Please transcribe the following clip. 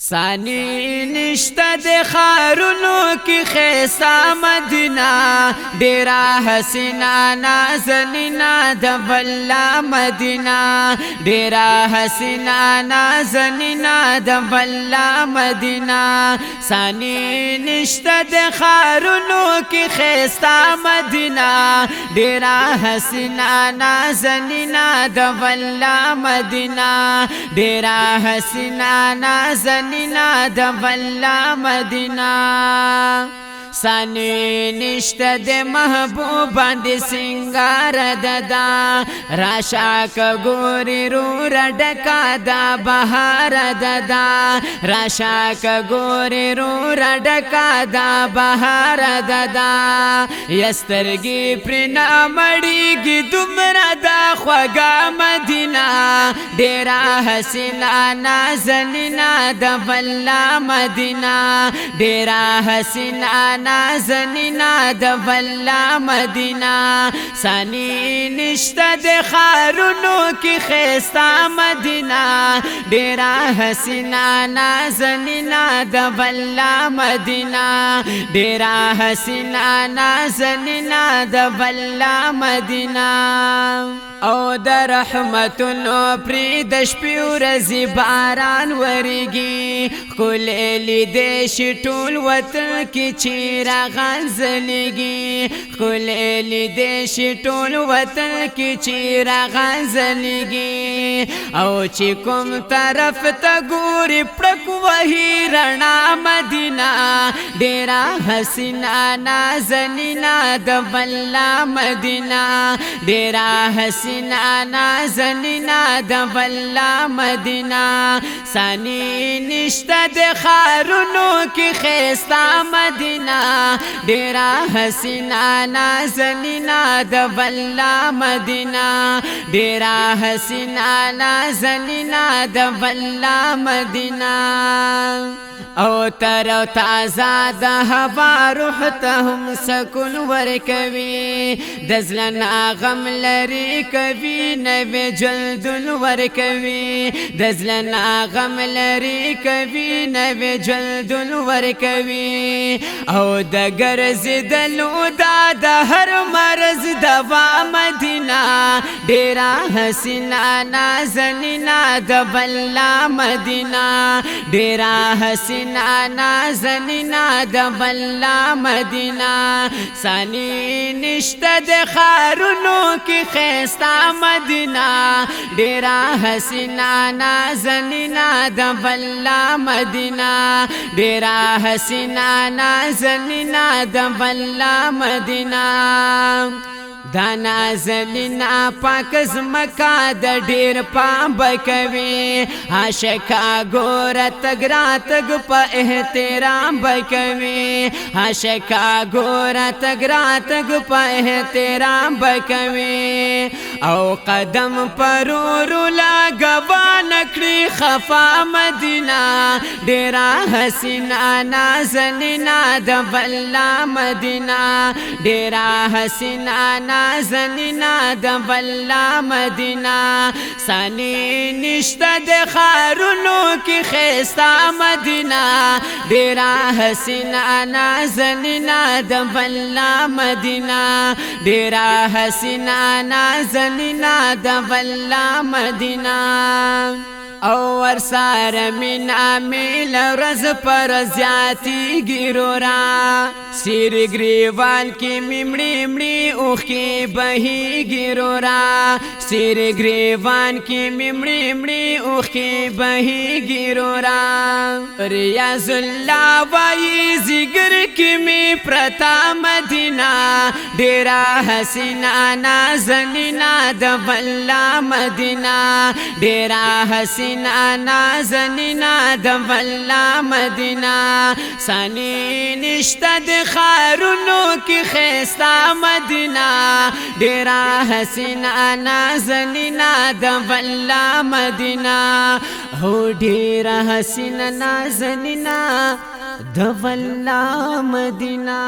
ثانی نشتا د خارونو کی خیسا مدینہ ډیرا حسینا نازنینا د بلا مدینہ ډیرا حسینا نازنینا د بلا مدینہ ثانی نشتا د خارونو کی خیسا مدینہ ډیرا حسینا نازنینا د بلا مدینہ ډیرا حسینا نازنینا د بلا مدینہ ثانی نشتا د محبوب باندې سنگار ددا راشا کګوري رو رډکا دا بهار ددا راشا کګوري رو رډکا دا بهار ددا یسترګي پرنا مړیږي دومره دا خوږه مدینہ ډیرا حسینا نازنینا د بلا مدینہ ډیرا حسینا نازنینا د بلا مدینہ ثانی نشتا د خارونو کی خیستا مدینہ ډیرا حسینا نازنینا د بلا مدینہ ډیرا حسینا نازنینا د بلا مدینہ او د رحمتونو پری د شپې ورځې باران وریږي ښکلې دې شي ټول وطن کې چې راغځلېږي ښکلې دې شي ټول وطن کې چې راغځلېږي او چې کوم طرف ته ګوري پړک وهي رڼا مدینہ ډیرا حسینا نازنینا د بلا مدینہ ډیرا حسینا نازنینا د بلا مدینہ ثانی نشتا د خارونو کی خیستا مدینہ ډیرا حسینا نازنینا د بلا مدینہ ډیرا حسینا نازنینا د بلا مدینہ او تر تازه د هوا روح ته هم سکون ورکوي د زلنا غم لري کوي نوی جلدون ورکوي د زلنا غم لري کوي نوی جلدون ورکوي او د ګرځېدلو دا د هر مرض دوا مدینہ ډیرا حسینا نازنینا د بلا مدینہ ډیرا حسینا نازنینا د بلا مدینہ ثانی نشتا د خارونو کی خیستا مدینہ ډیرا حسینا نازنینا د بلا مدینہ ډیرا حسینا نازنینا د بلا مدینہ دا نازنینا پاک زمکا د ډیر پام بکوي عاشقا ګور تګرا تګ په احترام بکوي عاشقا ګور تګرا تګ په احترام بکوي او قدم پرورو لا غوان کړی خفا مدینہ ډیرا حسینا نازنینا د بلا مدینہ ډیرا حسینا نازنینا د بلا مدینہ ثانی نشتا د خارونو کی خیستا مدینہ ډیرا حسینا نازنینا د بلا مدینہ ډیرا حسینا نازنینا د بلا مدینہ او ورسار من عمیل رز پر زیاتی گیرورا سیر گریوان کی ممڑی مڑی اوخ کی بہی گیرورا سیر گریوان کی ممڑی مڑی اوخ کی بہی گیرورا ریاض اللہ وائی زگر کی می پرتا مدینہ ډیرا حسینا نازنینا د بلا مدینہ ډیرا حسینا نازنینا د بلا مدینہ ثانی نشتا د خارونو کی خیستا مدینہ ډیرا حسینا نازنینا د بلا مدینہ هو ډیرا حسینا نازنینا د بلا مدینہ